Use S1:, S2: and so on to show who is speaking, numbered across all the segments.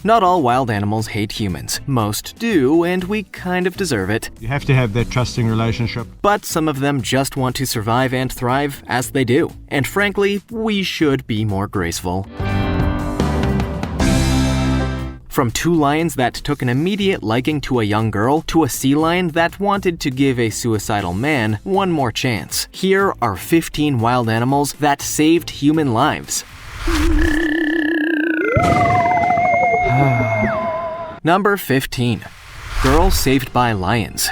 S1: Not all wild animals hate humans. Most do, and we kind of deserve it.
S2: You have to have that trusting relationship.
S1: But some of them just want to survive and thrive as they do. And frankly, we should be more graceful. From two lions that took an immediate liking to a young girl to a sea lion that wanted to give a suicidal man one more chance, here are 15 wild animals that saved human lives. Number 15. Girl saved by lions.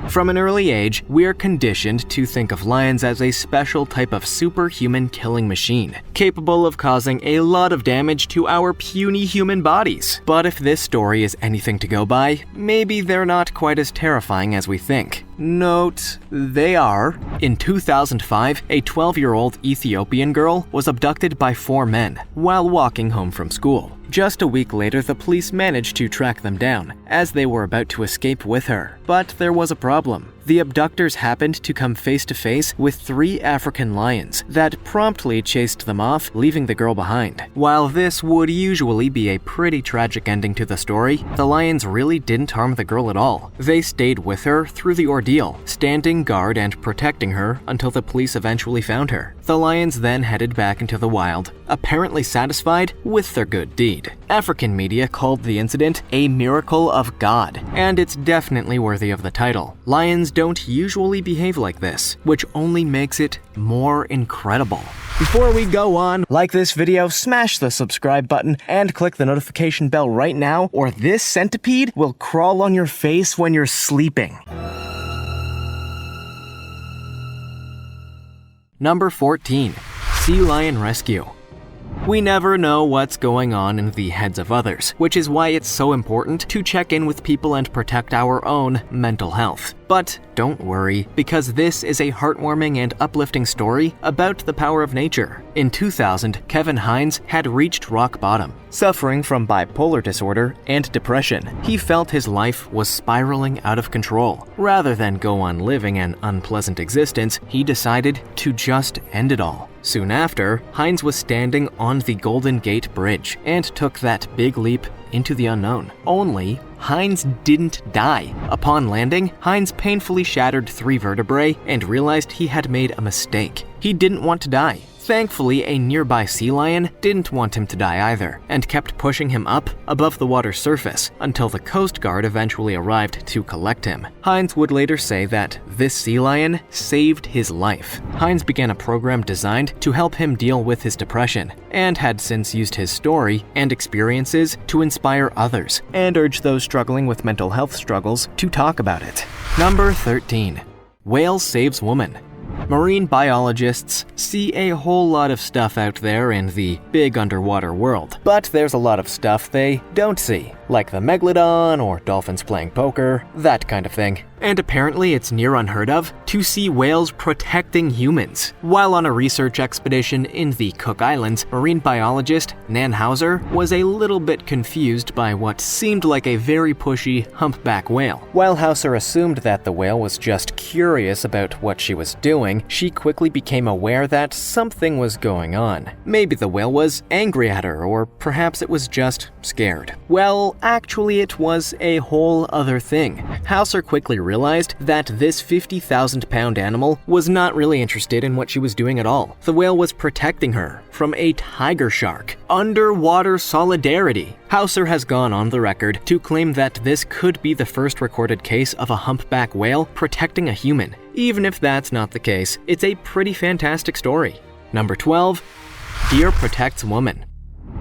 S1: From an early age, we're conditioned to think of lions as a special type of superhuman killing machine, capable of causing a lot of damage to our puny human bodies. But if this story is anything to go by, maybe they're not quite as terrifying as we think. Note, they are. In 2005, a 12-year-old Ethiopian girl was abducted by 4 men while walking home from school. Just a week later, the police managed to track them down, as they were about to escape with her. But there was a problem. The abductors happened to come face to face with 3 African lions that promptly chased them off, leaving the girl behind. While this would usually be a pretty tragic ending to the story, the lions really didn't harm the girl at all. They stayed with her through the ordeal, standing guard and protecting her until the police eventually found her. The lions then headed back into the wild, apparently satisfied with their good deed. African media called the incident a miracle of God, and it's definitely worthy of the title. Lions don't usually behave like this, which only makes it more incredible. Before we go on, like this video, smash the subscribe button, and click the notification bell right now, or this centipede will crawl on your face when you're sleeping. Number 14. Sea lion rescue. We never know what's going on in the heads of others, which is why it's so important to check in with people and protect our own mental health. But don't worry, because this is a heartwarming and uplifting story about the power of nature. In 2000, Kevin Hines had reached rock bottom. Suffering from bipolar disorder and depression, he felt his life was spiraling out of control. Rather than go on living an unpleasant existence, he decided to just end it all. Soon after, Hines was standing on the Golden Gate Bridge and took that big leap into the unknown. Only, Hines didn't die. Upon landing, Hines painfully shattered 3 vertebrae and realized he had made a mistake. He didn't want to die. Thankfully, a nearby sea lion didn't want him to die either, and kept pushing him up above the water's surface until the Coast Guard eventually arrived to collect him. Hines would later say that this sea lion saved his life. Hines began a program designed to help him deal with his depression, and had since used his story and experiences to inspire others, and urge those struggling with mental health struggles to talk about it. Number 13. Whale saves woman. Marine biologists see a whole lot of stuff out there in the big underwater world, but there's a lot of stuff they don't see, like the megalodon or dolphins playing poker, that kind of thing. And apparently it's near unheard of to see whales protecting humans. While on a research expedition in the Cook Islands, marine biologist Nan Hauser was a little bit confused by what seemed like a very pushy humpback whale. While Hauser assumed that the whale was just curious about what she was doing, she quickly became aware that something was going on. Maybe the whale was angry at her, or perhaps it was just scared. Well, actually it was a whole other thing. Hauser quickly realized that this 50,000-pound animal was not really interested in what she was doing at all. The whale was protecting her from a tiger shark. Underwater solidarity. Hauser has gone on the record to claim that this could be the first recorded case of a humpback whale protecting a human. Even if that's not the case, it's a pretty fantastic story. Number 12. Deer protects woman.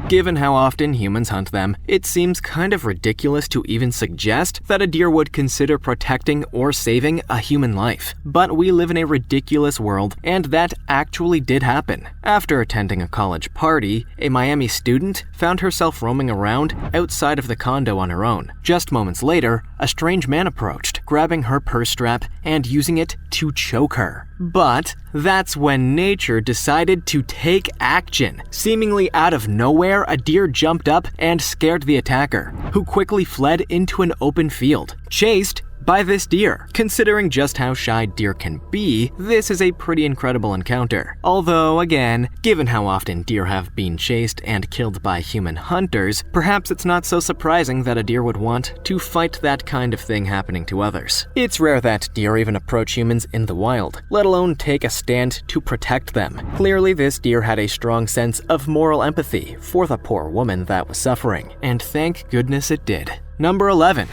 S1: Given how often humans hunt them, it seems kind of ridiculous to even suggest that a deer would consider protecting or saving a human life. But we live in a ridiculous world, and that actually did happen. After attending a college party, a Miami student found herself roaming around outside of the condo on her own. Just moments later, a strange man approached, grabbing her purse strap and using it to choke her. But that's when nature decided to take action. Seemingly out of nowhere, a deer jumped up and scared the attacker, who quickly fled into an open field, chased by this deer. Considering just how shy deer can be, this is a pretty incredible encounter. Although, again, given how often deer have been chased and killed by human hunters, perhaps it's not so surprising that a deer would want to fight that kind of thing happening to others. It's rare that deer even approach humans in the wild, let alone take a stand to protect them. Clearly, this deer had a strong sense of moral empathy for the poor woman that was suffering, and thank goodness it did. Number 11.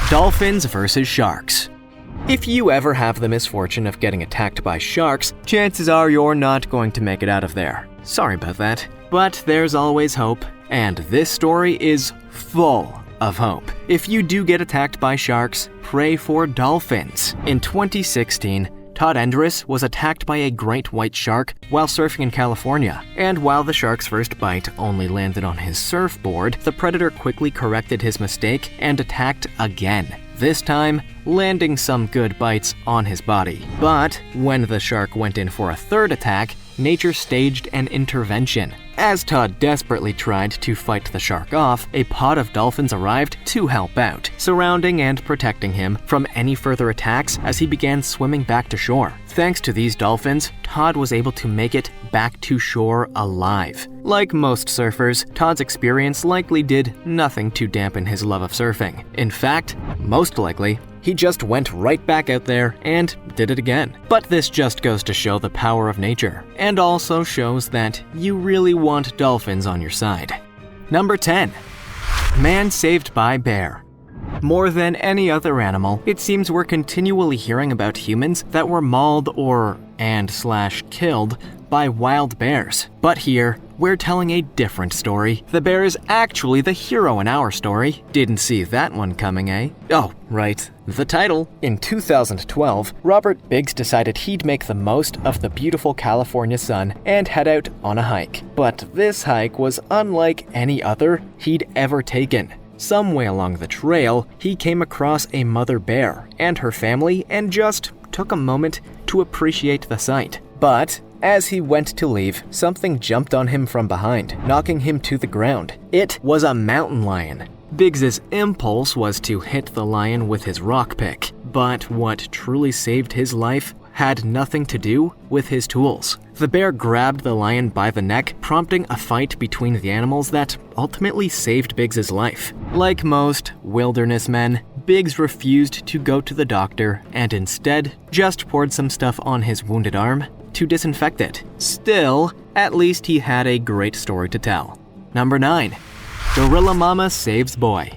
S1: Dolphins versus sharks. If you ever have the misfortune of getting attacked by sharks, chances are you're not going to make it out of there. Sorry about that. But there's always hope, and this story is full of hope. If you do get attacked by sharks, pray for dolphins. In 2016, Todd Endress was attacked by a great white shark while surfing in California, and while the shark's first bite only landed on his surfboard, the predator quickly corrected his mistake and attacked again, this time landing some good bites on his body. But when the shark went in for a third attack, nature staged an intervention. As Todd desperately tried to fight the shark off, a pod of dolphins arrived to help out, surrounding and protecting him from any further attacks as he began swimming back to shore. Thanks to these dolphins, Todd was able to make it back to shore alive. Like most surfers, Todd's experience likely did nothing to dampen his love of surfing. In fact, most likely, he just went right back out there and did it again. But this just goes to show the power of nature, and also shows that you really want dolphins on your side. Number 10. Man saved by bear. More than any other animal, it seems we're continually hearing about humans that were mauled and// killed by wild bears. But here, we're telling a different story. The bear is actually the hero in our story. Didn't see that one coming, eh? Oh, right. The title. In 2012, Robert Biggs decided he'd make the most of the beautiful California sun and head out on a hike. But this hike was unlike any other he'd ever taken. Some way along the trail, he came across a mother bear and her family and just took a moment to appreciate the sight. But as he went to leave, something jumped on him from behind, knocking him to the ground. It was a mountain lion. Biggs's impulse was to hit the lion with his rock pick, but what truly saved his life had nothing to do with his tools. The bear grabbed the lion by the neck, prompting a fight between the animals that ultimately saved Biggs's life. Like most wilderness men, Biggs refused to go to the doctor and instead just poured some stuff on his wounded arm to disinfect it. Still, at least he had a great story to tell. Number 9. Gorilla Mama saves boy.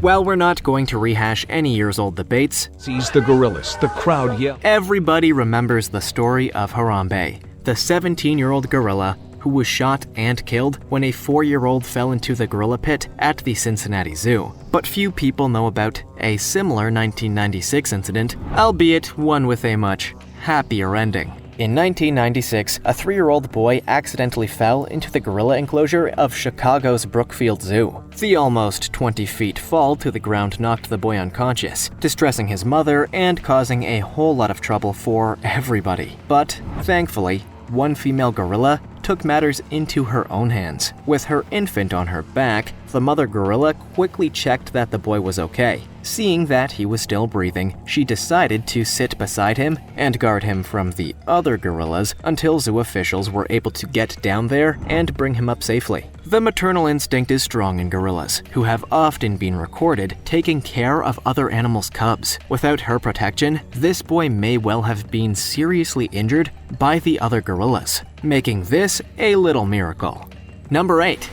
S1: Well, we're not going to rehash any years-old debates.
S3: Sees the gorillas, the crowd yell.
S1: Everybody remembers the story of Harambe, the 17-year-old gorilla who was shot and killed when a 4-year-old fell into the gorilla pit at the Cincinnati Zoo. But few people know about a similar 1996 incident, albeit one with a much happier ending. In 1996, a 3-year-old boy accidentally fell into the gorilla enclosure of Chicago's Brookfield Zoo. The almost 20-feet fall to the ground knocked the boy unconscious, distressing his mother and causing a whole lot of trouble for everybody. But, thankfully, one female gorilla took matters into her own hands. With her infant on her back, the mother gorilla quickly checked that the boy was okay. Seeing that he was still breathing, she decided to sit beside him and guard him from the other gorillas until zoo officials were able to get down there and bring him up safely. The maternal instinct is strong in gorillas, who have often been recorded taking care of other animals' cubs. Without her protection, this boy may well have been seriously injured by the other gorillas, making this a little miracle. Number 8.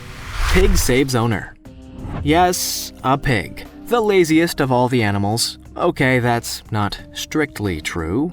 S1: Pig saves owner. Yes, a pig. The laziest of all the animals. Okay, that's not strictly true.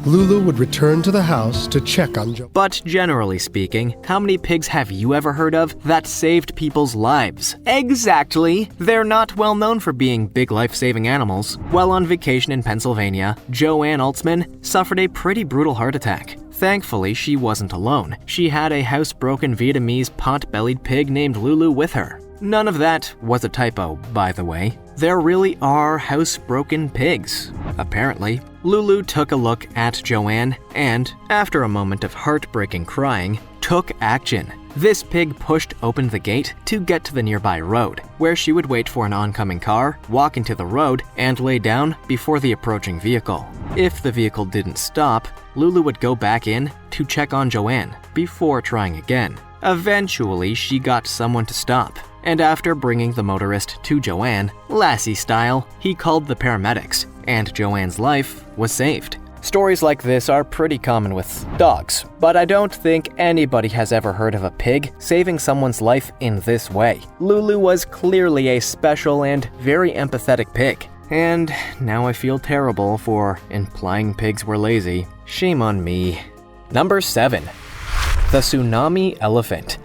S4: Lulu would return to the house to check on Joe.
S1: But generally speaking, how many pigs have you ever heard of that saved people's lives? Exactly! They're not well known for being big life-saving animals. While on vacation in Pennsylvania, Joanne Altsman suffered a pretty brutal heart attack. Thankfully, she wasn't alone. She had a housebroken Vietnamese pot-bellied pig named Lulu with her. None of that was a typo, by the way. There really are housebroken pigs, apparently. Lulu took a look at Joanne and, after a moment of heartbreaking crying, took action. This pig pushed open the gate to get to the nearby road, where she would wait for an oncoming car, walk into the road, and lay down before the approaching vehicle. If the vehicle didn't stop, Lulu would go back in to check on Joanne before trying again. Eventually, she got someone to stop, and after bringing the motorist to Joanne, Lassie style, he called the paramedics, and Joanne's life was saved. Stories like this are pretty common with dogs, but I don't think anybody has ever heard of a pig saving someone's life in this way. Lulu was clearly a special and very empathetic pig. And now I feel terrible for implying pigs were lazy. Shame on me. Number 7. The tsunami elephant.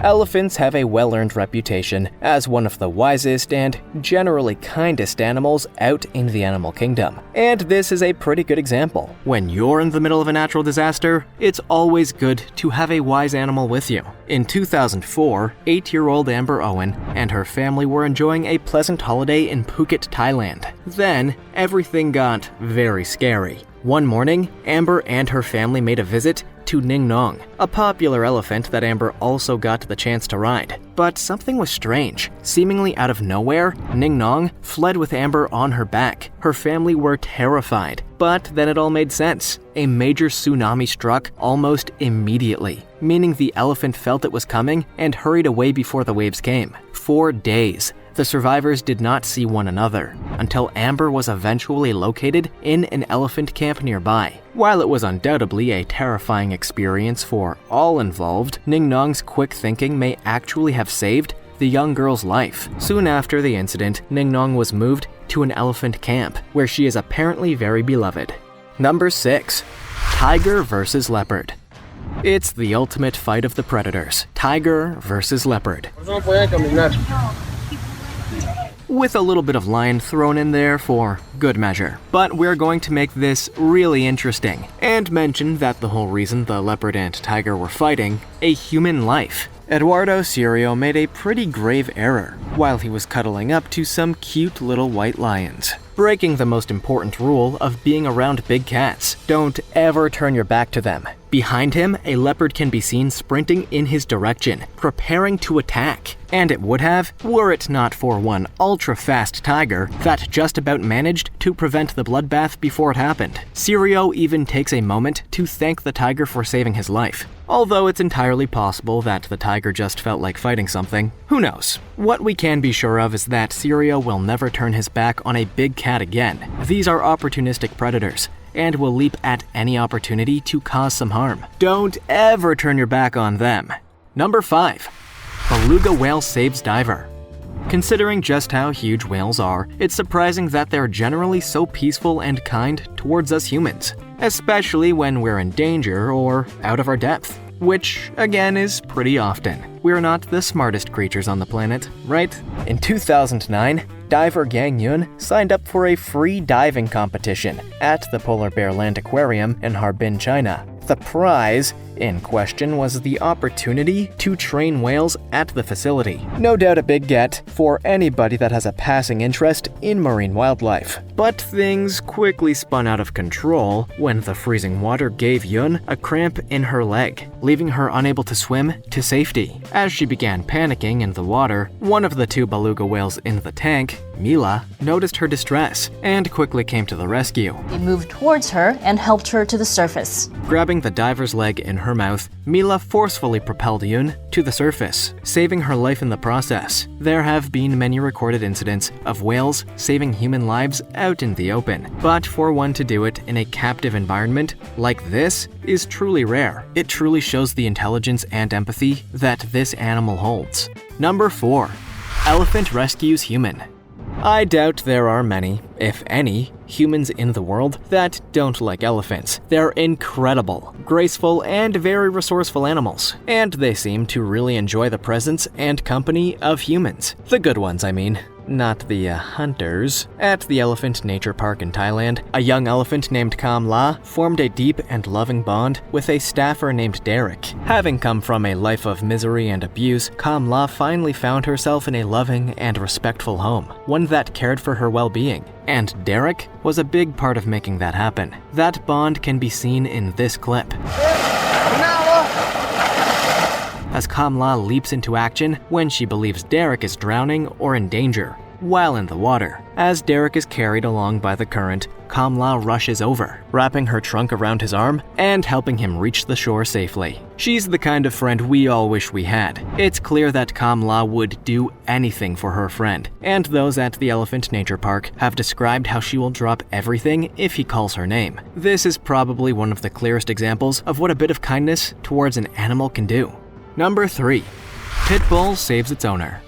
S1: Elephants have a well-earned reputation as one of the wisest and generally kindest animals out in the animal kingdom. And this is a pretty good example. When you're in the middle of a natural disaster, it's always good to have a wise animal with you. In 2004, 8-year-old Amber Owen and her family were enjoying a pleasant holiday in Phuket, Thailand. Then, everything got very scary. One morning, Amber and her family made a visit to Ning Nong, a popular elephant that Amber also got the chance to ride. But something was strange. Seemingly out of nowhere, Ning Nong fled with Amber on her back. Her family were terrified, but then it all made sense. A major tsunami struck almost immediately, meaning the elephant felt it was coming and hurried away before the waves came. 4 days. The survivors did not see one another until Amber was eventually located in an elephant camp nearby. While it was undoubtedly a terrifying experience for all involved, Ning Nong's quick thinking may actually have saved the young girl's life. Soon after the incident, Ning Nong was moved to an elephant camp, where she is apparently very beloved. Number 6. Tiger versus leopard. It's the ultimate fight of the predators. Tiger versus leopard. With a little bit of lion thrown in there for good measure. But we're going to make this really interesting, and mention that the whole reason the leopard and tiger were fighting, a human life. Eduardo Cirio made a pretty grave error while he was cuddling up to some cute little white lions, breaking the most important rule of being around big cats. Don't ever turn your back to them. Behind him, a leopard can be seen sprinting in his direction, preparing to attack. And it would have, were it not for one ultra-fast tiger that just about managed to prevent the bloodbath before it happened. Cirio even takes a moment to thank the tiger for saving his life. Although it's entirely possible that the tiger just felt like fighting something. Who knows? What we can be sure of is that Cirio will never turn his back on a big cat again. These are opportunistic predators, and will leap at any opportunity to cause some harm. Don't ever turn your back on them. Number 5. Beluga whale saves diver. Considering just how huge whales are, it's surprising that they're generally so peaceful and kind towards us humans, especially when we're in danger or out of our depth, which, again, is pretty often. We're not the smartest creatures on the planet, right? In 2009, diver Yang Yun signed up for a free diving competition at the Polar Bear Land Aquarium in Harbin, China. The prize in question was the opportunity to train whales at the facility. No doubt a big get for anybody that has a passing interest in marine wildlife. But things quickly spun out of control when the freezing water gave Yun a cramp in her leg, leaving her unable to swim to safety. As she began panicking in the water, one of the 2 beluga whales in the tank, Mila, noticed her distress and quickly came to the rescue.
S5: They moved towards her and helped her to the surface.
S1: Grabbing the diver's leg in her mouth, Mila forcefully propelled Yun to the surface, saving her life in the process. There have been many recorded incidents of whales saving human lives out in the open, but for one to do it in a captive environment like this is truly rare. It truly shows the intelligence and empathy that this animal holds. Number 4. Elephant rescues human. I doubt there are many, if any, humans in the world that don't like elephants. They're incredible, graceful, and very resourceful animals, and they seem to really enjoy the presence and company of humans. The good ones, I mean. Not the hunters. At the Elephant Nature Park in Thailand, a young elephant named Kam La formed a deep and loving bond with a staffer named Derek. Having come from a life of misery and abuse, Kam La finally found herself in a loving and respectful home, one that cared for her well-being. And Derek was a big part of making that happen. That bond can be seen in this clip. as Kamla leaps into action when she believes Derek is drowning or in danger while in the water. As Derek is carried along by the current, Kamla rushes over, wrapping her trunk around his arm and helping him reach the shore safely. She's the kind of friend we all wish we had. It's clear that Kamla would do anything for her friend, and those at the Elephant Nature Park have described how she will drop everything if he calls her name. This is probably one of the clearest examples of what a bit of kindness towards an animal can do. Number 3. Pit bull saves its owner.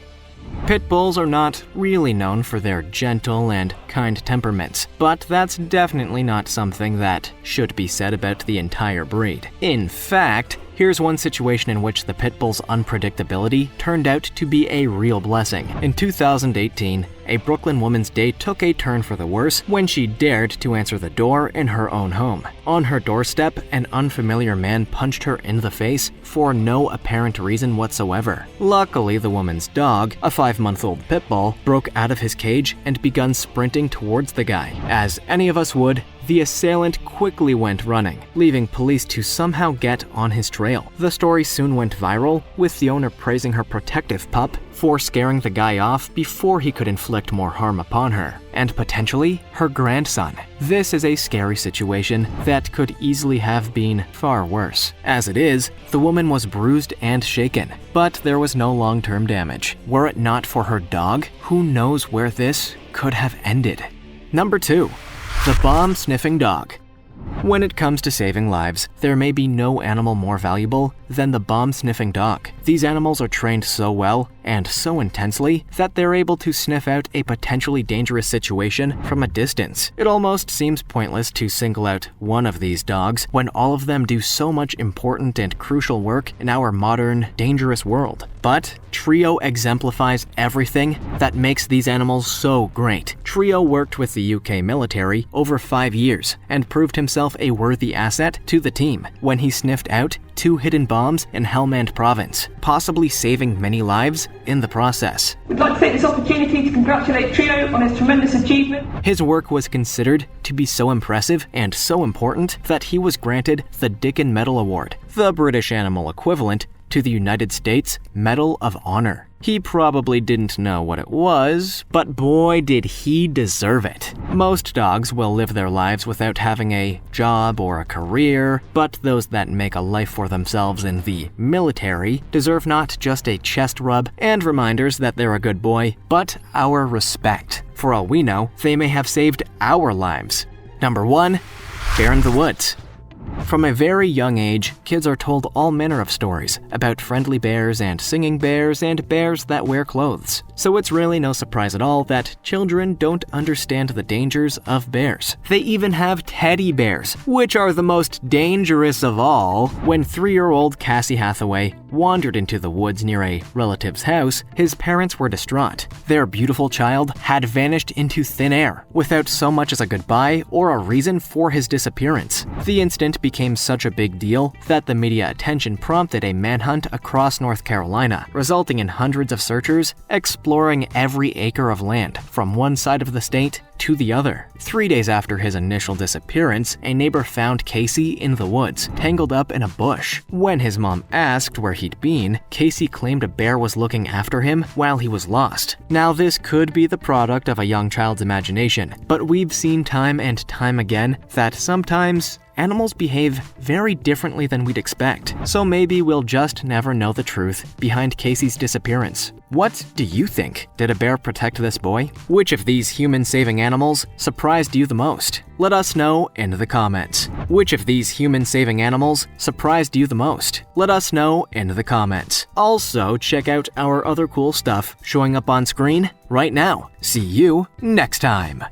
S1: Pit bulls are not really known for their gentle and kind temperaments, but that's definitely not something that should be said about the entire breed. In fact, here's one situation in which the pit bull's unpredictability turned out to be a real blessing. In 2018, a Brooklyn woman's day took a turn for the worse when she dared to answer the door in her own home. On her doorstep, an unfamiliar man punched her in the face for no apparent reason whatsoever. Luckily, the woman's dog, a 5-month-old pit bull, broke out of his cage and began sprinting towards the guy. As any of us would, the assailant quickly went running, leaving police to somehow get on his trail. The story soon went viral, with the owner praising her protective pup for scaring the guy off before he could inflict more harm upon her, and potentially her grandson. This is a scary situation that could easily have been far worse. As it is, the woman was bruised and shaken, but there was no long-term damage. Were it not for her dog, who knows where this could have ended. Number 2. The bomb-sniffing dog. When it comes to saving lives, there may be no animal more valuable than the bomb-sniffing dog. These animals are trained so well and so intensely that they're able to sniff out a potentially dangerous situation from a distance. It almost seems pointless to single out one of these dogs when all of them do so much important and crucial work in our modern, dangerous world. But Trio exemplifies everything that makes these animals so great. Trio worked with the UK military over 5 years and proved himself a worthy asset to the team when he sniffed out 2 hidden bombs in Helmand Province, possibly saving many lives in the process.
S6: We'd like to take this opportunity to congratulate Trio on his tremendous achievement.
S1: His work was considered to be so impressive and so important that he was granted the Dickin Medal Award, the British animal equivalent to the United States Medal of Honor. He probably didn't know what it was, but boy did he deserve it. Most dogs will live their lives without having a job or a career, but those that make a life for themselves in the military deserve not just a chest rub and reminders that they're a good boy, but our respect. For all we know, they may have saved our lives. Number 1. Bear in the Woods. From a very young age, kids are told all manner of stories about friendly bears and singing bears and bears that wear clothes. So it's really no surprise at all that children don't understand the dangers of bears. They even have teddy bears, which are the most dangerous of all. When 3-year-old Cassie Hathaway wandered into the woods near a relative's house, his parents were distraught. Their beautiful child had vanished into thin air without so much as a goodbye or a reason for his disappearance. The incident became such a big deal that the media attention prompted a manhunt across North Carolina, resulting in hundreds of searchers exploring every acre of land from one side of the state to the other. 3 days after his initial disappearance, a neighbor found Casey in the woods, tangled up in a bush. When his mom asked where he'd been, Casey claimed a bear was looking after him while he was lost. Now, this could be the product of a young child's imagination, but we've seen time and time again that sometimes animals behave very differently than we'd expect. So maybe we'll just never know the truth behind Casey's disappearance. What do you think? Did a bear protect this boy? Which of these human-saving animals surprised you the most? Let us know in the comments. Which of these human-saving animals surprised you the most? Let us know in the comments. Also, check out our other cool stuff showing up on screen right now. See you next time.